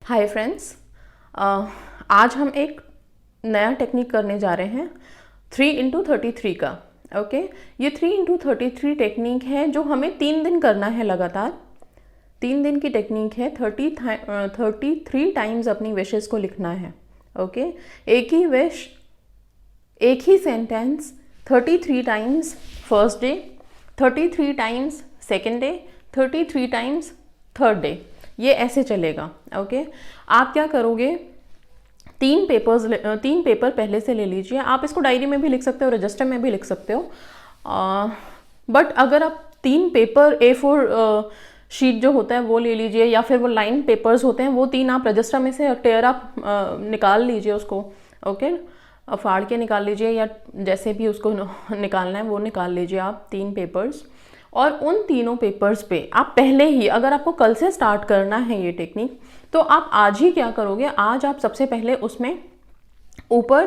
Hi friends, आज हम एक नया टेक्निक करने जा रहे हैं 3x33 का। ओके, ये 3x33 टेक्निक है जो हमें 3 दिन करना है लगातार। 3 दिन की टेक्निक है। 33 टाइम्स अपनी विशेस को लिखना है। ओके, एक ही विश, एक ही sentence 33 times first day, 33 times second day, 33 times third day. ये ऐसे चलेगा। ओके, आप क्या करोगे, 3 पेपर पहले से ले लीजिए। आप इसको डायरी में भी लिख सकते हो, रजिस्टर में भी लिख सकते हो। बट अगर आप 3 पेपर A4 शीट जो होता है वो ले लीजिए, या फिर वो लाइन पेपर्स होते हैं वो 3 आप रजिस्टर में से टेयर आप निकाल लीजिए उसको। ओके, फाड़ के निकाल लीजिए, या जैसे भी उसको निकालना है वो निकाल लीजिए आप 3 पेपर्स। और उन तीनों पेपर्स पे आप पहले ही, अगर आपको कल से स्टार्ट करना है ये टेक्निक, तो आप आज ही क्या करोगे, आज आप सबसे पहले उसमें ऊपर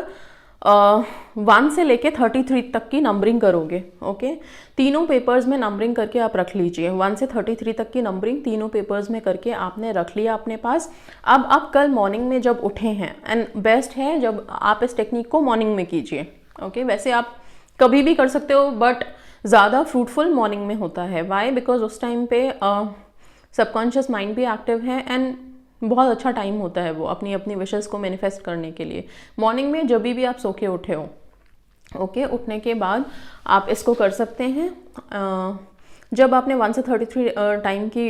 1 से लेके 33 तक की नंबरिंग करोगे। ओके, तीनों पेपर्स में नंबरिंग करके आप रख लीजिए। 1 से 33 तक की नंबरिंग तीनों पेपर्स में करके आपने रख लिया अपने पास। अब आप कल मॉर्निंग में जब उठे हैं, एंड बेस्ट है जब आप इस टेक्निक को मॉर्निंग में कीजिए। ओके, वैसे आप कभी भी कर सकते हो, बट ज़्यादा फ्रूटफुल मॉर्निंग में होता है। वाई? बिकॉज उस टाइम पे सबकॉन्शियस माइंड भी एक्टिव है, एंड बहुत अच्छा टाइम होता है वो अपनी अपनी विशेस को मैनिफेस्ट करने के लिए। मॉर्निंग में जब भी आप सो के उठे हो, ओके, उठने के बाद आप इसको कर सकते हैं। जब आपने 1 से 33 टाइम की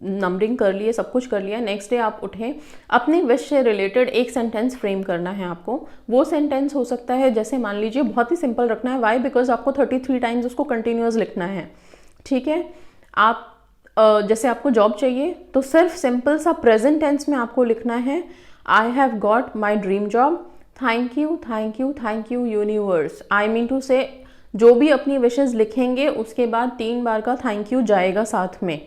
नंबरिंग कर ली है, सब कुछ कर लिया, नेक्स्ट डे आप उठे, अपनी विश से रिलेटेड एक सेंटेंस फ्रेम करना है आपको। वो सेंटेंस हो सकता है, जैसे मान लीजिए, बहुत ही सिंपल रखना है। वाई? बिकॉज आपको 33 टाइम्स उसको कंटिन्यूअस लिखना है। ठीक है, आप जैसे आपको जॉब चाहिए तो सिर्फ सिंपल सा प्रेजेंट टेंस में आपको लिखना है, I have got my dream job, thank you thank you thank you universe. I mean to say, जो भी अपनी विशेस लिखेंगे उसके बाद 3 बार का थैंक यू जाएगा साथ में।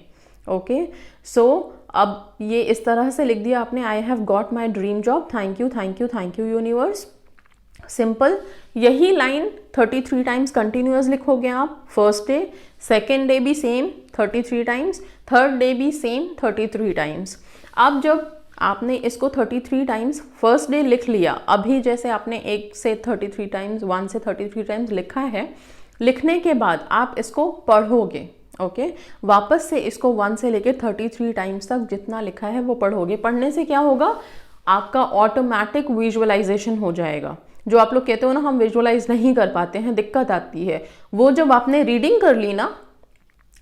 ओके, सो अब ये इस तरह से लिख दिया आपने, आई have got my dream job, thank you thank you thank you universe. Simple, यही लाइन 33 टाइम्स कंटिन्यूअस लिखोगे आप। फर्स्ट डे, सेकेंड डे भी सेम 33 टाइम्स, थर्ड डे भी सेम 33 टाइम्स। अब जब आपने इसको 33 टाइम्स फर्स्ट डे लिख लिया, अभी जैसे आपने 1 से 33 टाइम्स, 1 से 33 टाइम्स लिखा है, लिखने के बाद आप इसको पढ़ोगे। ओके, वापस से इसको 1 से लेकर 33 टाइम्स तक जितना लिखा है वो पढ़ोगे। पढ़ने से क्या होगा, आपका ऑटोमेटिक विजुअलाइजेशन हो जाएगा। जो आप लोग कहते हो ना, हम विजुअलाइज नहीं कर पाते हैं, दिक्कत आती है, वो जब आपने रीडिंग कर ली ना,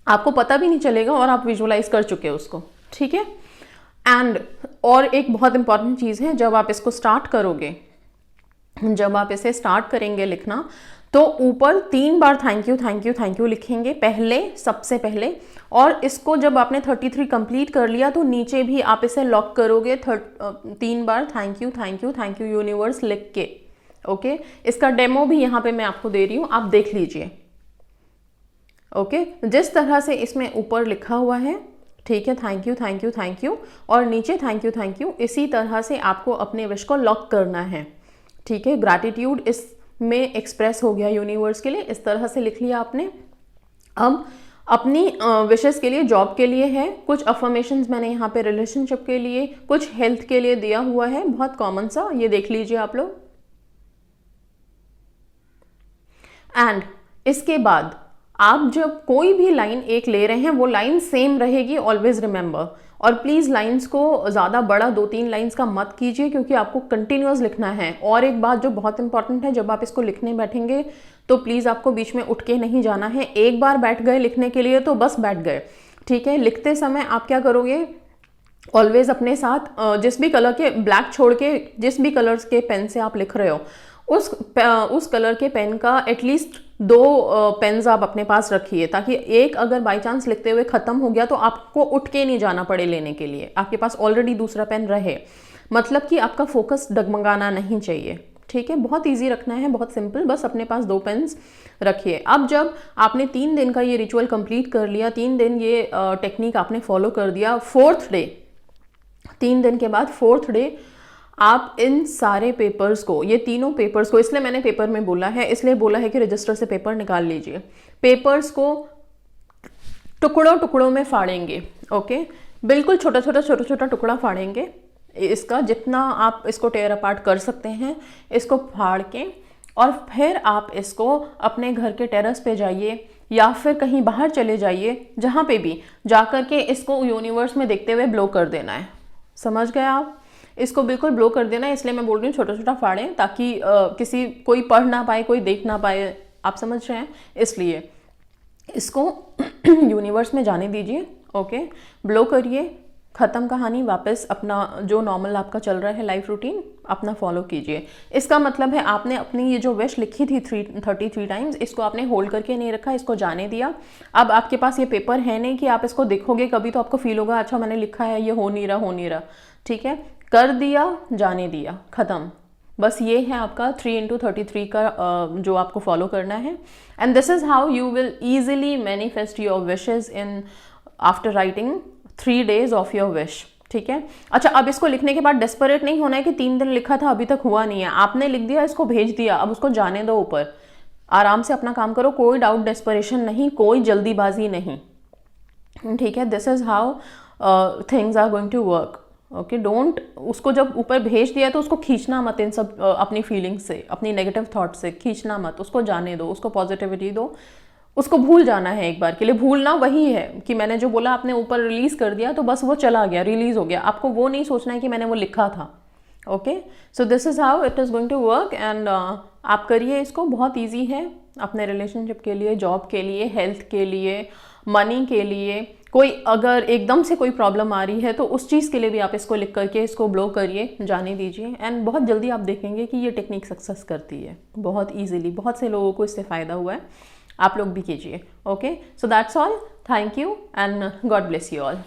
आपको पता भी नहीं चलेगा और आप विजुअलाइज कर चुके हो उसको। ठीक है, एंड और एक बहुत इंपॉर्टेंट चीज़ है, जब आप इसको स्टार्ट करोगे, जब आप इसे स्टार्ट करेंगे लिखना, तो ऊपर 3 बार thank you thank you thank you लिखेंगे पहले, सबसे पहले। और इसको जब आपने 33 कंप्लीट कर लिया तो नीचे भी आप इसे लॉक करोगे 3 बार थैंक यू यूनिवर्स लिख के। ओके, इसका डेमो भी यहाँ पे मैं आपको दे रही हूँ, आप देख लीजिए। ओके, जिस तरह से इसमें ऊपर लिखा हुआ है, ठीक है, thank you thank you thank you, और नीचे थैंक यू, इसी तरह से आपको अपने विश को लॉक करना है। ठीक है, ग्रैटिट्यूड इसमें एक्सप्रेस हो गया यूनिवर्स के लिए, इस तरह से लिख लिया आपने। अब अपनी विशेस के लिए, जॉब के लिए है, कुछ अफर्मेशंस मैंने यहाँ पे रिलेशनशिप के लिए, कुछ हेल्थ के लिए दिया हुआ है, बहुत कॉमन सा, ये देख लीजिए आप लोग। एंड इसके बाद आप जब कोई भी लाइन एक ले रहे हैं, वो लाइन सेम रहेगी, ऑलवेज रिमेंबर। और प्लीज़ लाइंस को ज़्यादा बड़ा 2-3 लाइंस का मत कीजिए, क्योंकि आपको कंटिन्यूअस लिखना है। और एक बात जो बहुत इंपॉर्टेंट है, जब आप इसको लिखने बैठेंगे तो प्लीज़ आपको बीच में उठ के नहीं जाना है। एक बार बैठ गए लिखने के लिए तो बस बैठ गए। ठीक है, लिखते समय आप क्या करोगे, ऑलवेज अपने साथ जिस भी कलर के, ब्लैक छोड़ के जिस भी कलर्स के पेन से आप लिख रहे हो, उस कलर के पेन का एटलीस्ट 2 पेन्स आप अपने पास रखिए, ताकि एक अगर बाई चांस लिखते हुए खत्म हो गया तो आपको उठ के नहीं जाना पड़े लेने के लिए, आपके पास ऑलरेडी दूसरा पेन रहे। मतलब कि आपका फोकस डगमगाना नहीं चाहिए। ठीक है, बहुत इजी रखना है, बहुत सिंपल, बस अपने पास 2 पेन्स रखिए। अब जब आपने 3 दिन का ये रिचुअल कंप्लीट कर लिया, 3 दिन ये टेक्निक आपने फॉलो कर दिया, 4th डे, 3 दिन के बाद 4th डे आप इन सारे पेपर्स को, ये तीनों पेपर्स को, इसलिए मैंने पेपर में बोला है, इसलिए बोला है कि रजिस्टर से पेपर निकाल लीजिए। पेपर्स को टुकड़ों टुकड़ों में फाड़ेंगे। ओके, बिल्कुल छोटा छोटा टुकड़ा फाड़ेंगे। इसका जितना आप इसको टेयर अपार्ट कर सकते हैं इसको फाड़ के, और फिर आप इसको अपने घर के टेरेस पे जाइए या फिर कहीं बाहर चले जाइए, जहाँ पे भी जाकर के इसको यूनिवर्स में देखते हुए ब्लो कर देना है। समझ गए आप? इसको बिल्कुल ब्लो कर देना है, इसलिए मैं बोल रही हूँ छोटा छोटा फाड़ें, ताकि किसी कोई पढ़ ना पाए, कोई देख ना पाए, आप समझ रहे हैं, इसलिए इसको यूनिवर्स में जाने दीजिए। ओके, ब्लो करिए, ख़त्म कहानी। वापस अपना जो नॉर्मल आपका चल रहा है लाइफ रूटीन अपना फॉलो कीजिए। इसका मतलब है आपने अपनी ये जो विश लिखी थी 33 टाइम्स, इसको आपने होल्ड करके नहीं रखा, इसको जाने दिया। अब आपके पास ये पेपर है नहीं कि आप इसको देखोगे कभी तो आपको फील होगा अच्छा मैंने लिखा है, ये हो नहीं रहा। ठीक है, कर दिया, जाने दिया, ख़त्म। बस ये है आपका 3x33 का जो आपको फॉलो करना है। And this is how you will easily manifest your wishes in after writing 3 days of your wish. ठीक है, अच्छा अब इसको लिखने के बाद डेस्परेट नहीं होना है कि 3 दिन लिखा था अभी तक हुआ नहीं है। आपने लिख दिया, इसको भेज दिया, अब उसको जाने दो ऊपर, आराम से अपना काम करो, कोई डाउट डेस्परेशन नहीं, कोई जल्दीबाजी नहीं। ठीक है, this is how things are going to work. Okay, don't, उसको जब ऊपर भेज दिया तो उसको खींचना मत, इन सब अपनी फीलिंग्स से, अपनी नेगेटिव थॉट से खींचना मत, उसको जाने दो, उसको पॉजिटिविटी दो, उसको भूल जाना है एक बार के लिए। भूलना वही है कि मैंने जो बोला आपने ऊपर रिलीज कर दिया तो बस वो चला गया, रिलीज हो गया, आपको वो नहीं सोचना है कि मैंने वो लिखा था। Okay, so this is how it is going to work. And आप करिए इसको, बहुत ईजी है अपने रिलेशनशिप के लिए, जॉब के लिए, हेल्थ के लिए, मनी के लिए। कोई अगर एकदम से कोई प्रॉब्लम आ रही है तो उस चीज़ के लिए भी आप इसको लिख करके इसको ब्लो करिए, जाने दीजिए, एंड बहुत जल्दी आप देखेंगे कि ये टेक्निक सक्सेस करती है बहुत ईजिली। बहुत से लोगों को इससे फ़ायदा हुआ है, आप लोग भी कीजिए। Okay, so that's all, thank you and God bless you all.